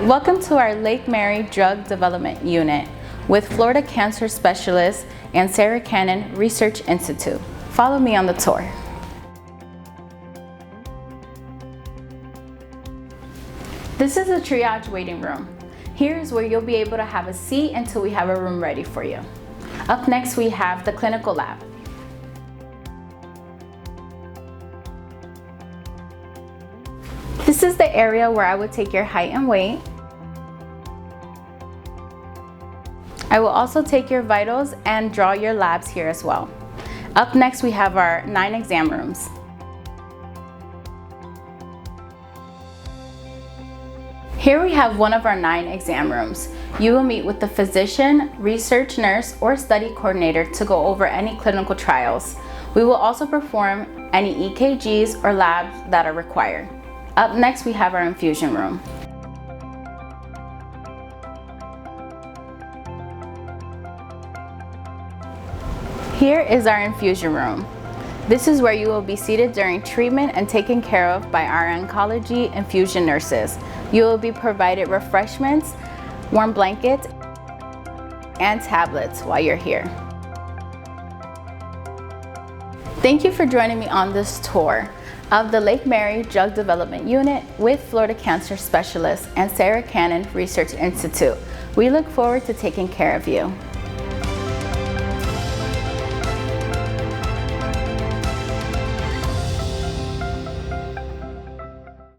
Welcome to our Lake Mary Drug Development Unit with Florida Cancer Specialist and Sarah Cannon Research Institute. Follow me on the tour. This is a triage waiting room. Here is where you'll be able to have a seat until we have a room ready for you. Up next, we have the clinical lab. This is the area where I would take your height and weight. I will also take your vitals and draw your labs here as well. Up next, we have our 9 exam rooms. Here we have one of our 9 exam rooms. You will meet with the physician, research nurse, or study coordinator to go over any clinical trials. We will also perform any EKGs or labs that are required. Up next, we have our infusion room. Here is our infusion room. This is where you will be seated during treatment and taken care of by our oncology infusion nurses. You will be provided refreshments, warm blankets, and tablets while you're here. Thank you for joining me on this tour of the Lake Mary Drug Development Unit with Florida Cancer Specialist and Sarah Cannon Research Institute. We look forward to taking care of you.